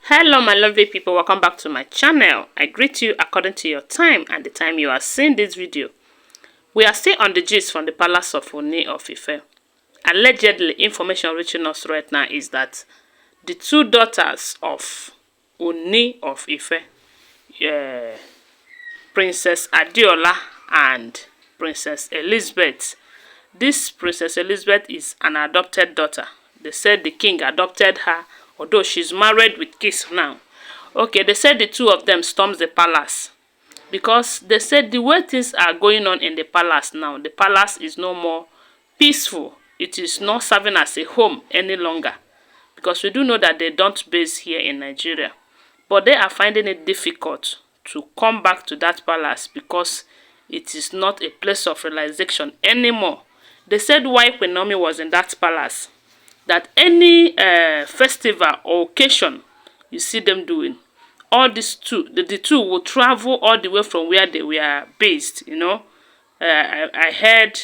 Hello my lovely people, welcome back to my channel. I greet you according to your time and the time you are seeing this video. We are still on the gist from the palace of Ooni of Ife. Allegedly, information reaching us right now is that the two daughters of Ooni of Ife, Princess Adeola and Princess Elizabeth. This Princess Elizabeth is an adopted daughter. They said the king adopted her, although she's married with kids now. Okay, they said the two of them stormed the palace because they said the way things are going on in the palace now, the palace is no more peaceful. It is not serving as a home any longer, because we do know that they don't base here in Nigeria. But they are finding it difficult to come back to that palace because it is not a place of relaxation anymore. They said why Queen Naomi was in that palace, that any festival or occasion you see them doing, all these two, the two will travel all the way from where they were based, you know. I heard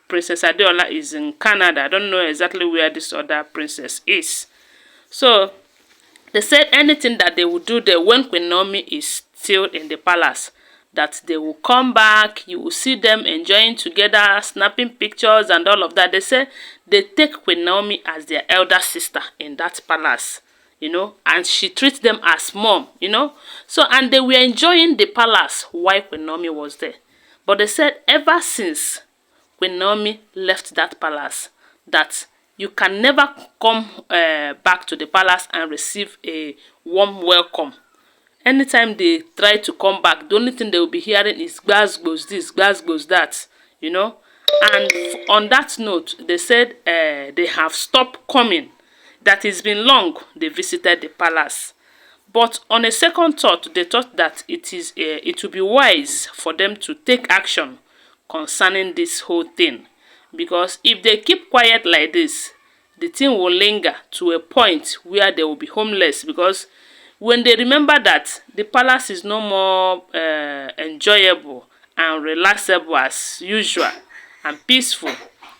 Princess Adeola is in Canada. I don't know exactly where this other princess is. So they said anything that they would do there when Queen Naomi is still in the palace, that they will come back, you will see them enjoying together, snapping pictures and all of that. They say they take Queen Naomi as their elder sister in that palace, you know, and she treats them as mom, you know. So, and they were enjoying the palace while Queen Naomi was there. But they said ever since Queen Naomi left that palace, that you can never come back to the palace and receive a warm welcome. Anytime they try to come back, the only thing they will be hearing is gas goes this, gas goes that, you know. And on that note, they said they have stopped coming. That it's been long they visited the palace. But on a second thought, they thought that it would be wise for them to take action concerning this whole thing. Because if they keep quiet like this, the thing will linger to a point where they will be homeless. Because when they remember that the palace is no more enjoyable and relaxable as usual and peaceful,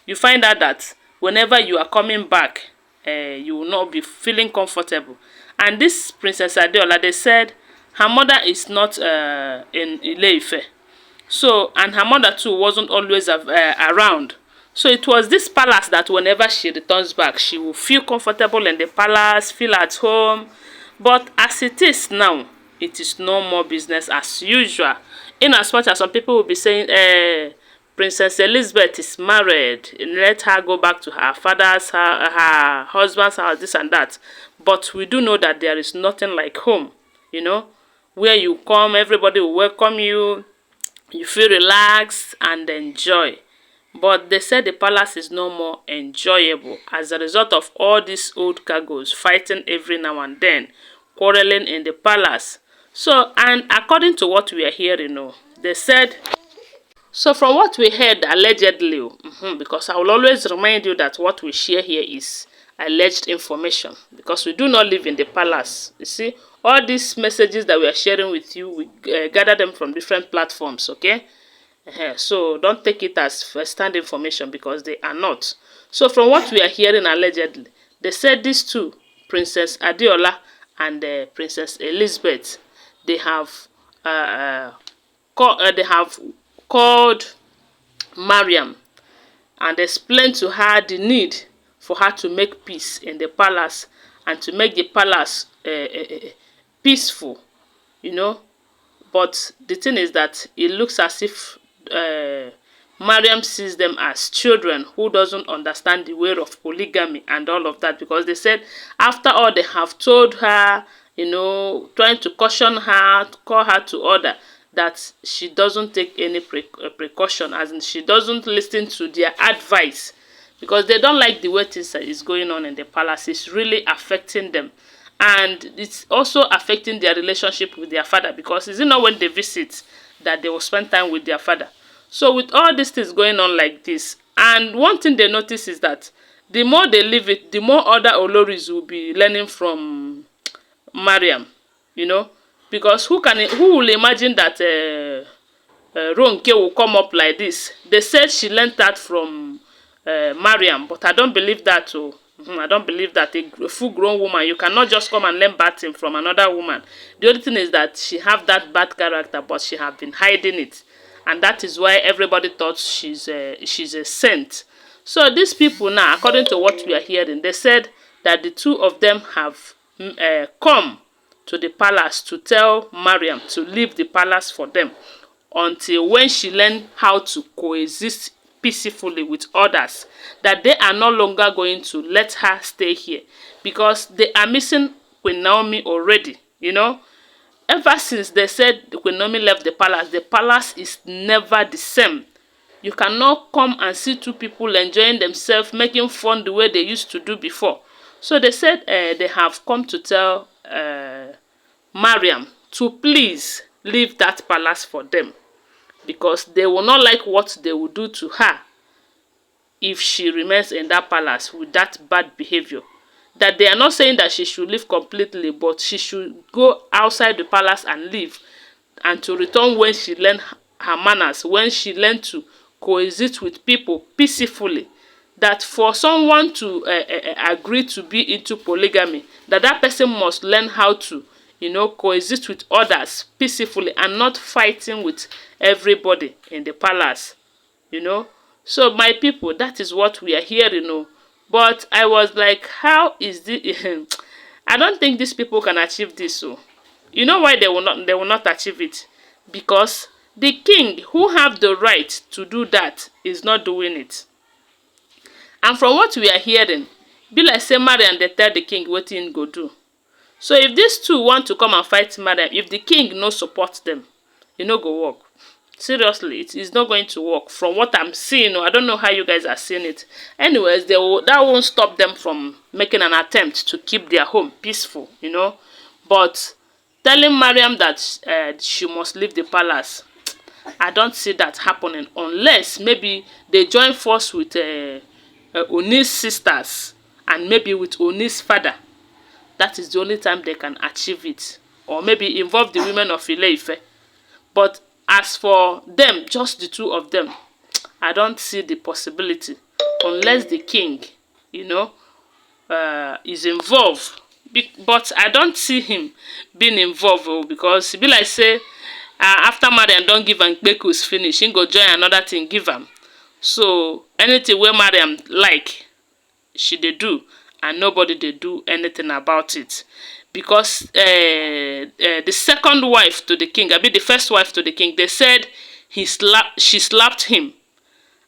you find out that whenever you are coming back, you will not be feeling comfortable. And this Princess Adeola, they said her mother is not in Ile-Ife. So, and her mother too wasn't always around. So it was this palace that whenever she returns back, she will feel comfortable in the palace, feel at home. But as it is now, it is no more business as usual. In as much as some people will be saying, Princess Elizabeth is married, let her go back to her father's, her husband's house, this and that. But we do know that there is nothing like home, you know, where you come, everybody will welcome you, you feel relaxed and enjoy. But they said the palace is no more enjoyable as a result of all these old cargoes fighting every now and then, quarreling in the palace. So, and according to what we are hearing, you know, they said, so from what we heard allegedly, because I will always remind you that what we share here is alleged information, because we do not live in the palace. You see, all these messages that we are sharing with you, we gather them from different platforms, okay? So don't take it as first-hand information, because they are not. So from what we are hearing allegedly, they said these two, Princess Adeola and Princess Elizabeth, they have called Mariam and explained to her the need for her to make peace in the palace and to make the palace peaceful, you know. But the thing is that it looks as if Mariam sees them as children who doesn't understand the way of polygamy and all of that, because they said after all they have told her, you know, trying to caution her, to call her to order, that she doesn't take any precaution, as in she doesn't listen to their advice, because they don't like the way things is going on in the palace. It's really affecting them. And it's also affecting their relationship with their father, because is it not when they visit that they will spend time with their father? So with all these things going on like this, and one thing they notice is that the more they leave it, the more other Olories will be learning from Mariam, you know. Because who will imagine that Ronke will come up like this? They said she learned that from Mariam, but I don't believe that too. I don't believe that a full-grown woman, you cannot just come and learn bad thing from another woman. The only thing is that she have that bad character, but she have been hiding it. And that is why everybody thought she's a saint. So these people now, according to what we are hearing, they said that the two of them have come to the palace to tell Mariam to leave the palace for them until when she learn how to coexist peacefully with others, that they are no longer going to let her stay here because they are missing Queen Naomi already, you know. Ever since they said Queen Naomi left the palace is never the same. You cannot come and see two people enjoying themselves, making fun the way they used to do before. So they said they have come to tell Mariam to please leave that palace for them, because they will not like what they will do to her if she remains in that palace with that bad behavior. That they are not saying that she should leave completely, but she should go outside the palace and leave, and to return when she learn her manners, when she learn to coexist with people peacefully. That for someone to agree to be into polygamy, that person must learn how to, you know, coexist with others peacefully and not fighting with everybody in the palace, you know. So my people, that is what we are hearing, you know. But I was like, how is this? I don't think these people can achieve this. So you know why they will not achieve it? Because the king who have the right to do that is not doing it. And from what we are hearing, be like say Mariam dey tell the king wetin go do. So if these two want to come and fight Mariam, if the king no support them, e no go work. Seriously, it is not going to work. From what I'm seeing, I don't know how you guys are seeing it. Anyways, that won't stop them from making an attempt to keep their home peaceful, you know. But telling Mariam that she must leave the palace, I don't see that happening unless maybe they join force with Ooni's sisters and maybe with Ooni's father. That is the only time they can achieve it. Or maybe involve the women of Ife. But as for them, just the two of them, I don't see the possibility unless the king, you know, is involved. But I don't see him being involved because it be like say after Mariam don't give am kpekus finish, he go join another thing give am. So anything where Mariam like, she dey do, and nobody dey do anything about it. Because the second wife to the king, I mean the first wife to the king, they said she slapped him,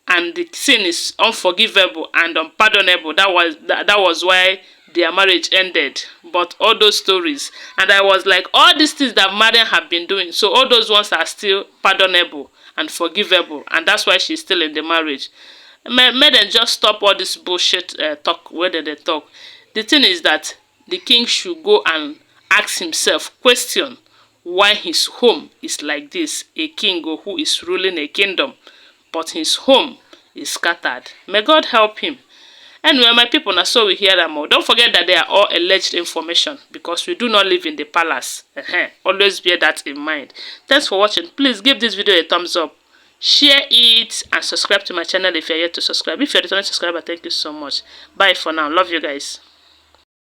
and the sin is unforgivable and unpardonable. That was why their marriage ended. But all those stories, and I was like, all these things that Mariam have been doing, so all those ones are still pardonable and forgivable, and that's why she's still in the marriage. May them just stop all this bullshit talk where they talk. The thing is that the king should go and ask himself question why his home is like this. A king who is ruling a kingdom, but his home is scattered. May God help him. Anyway, my people, now so we hear them more. Don't forget that they are all alleged information because we do not live in the palace. Always bear that in mind. Thanks for watching. Please give this video a thumbs up, share it, and subscribe to my channel if you're yet to subscribe. If you're a returning subscriber, thank you so much. Bye for now. Love you guys.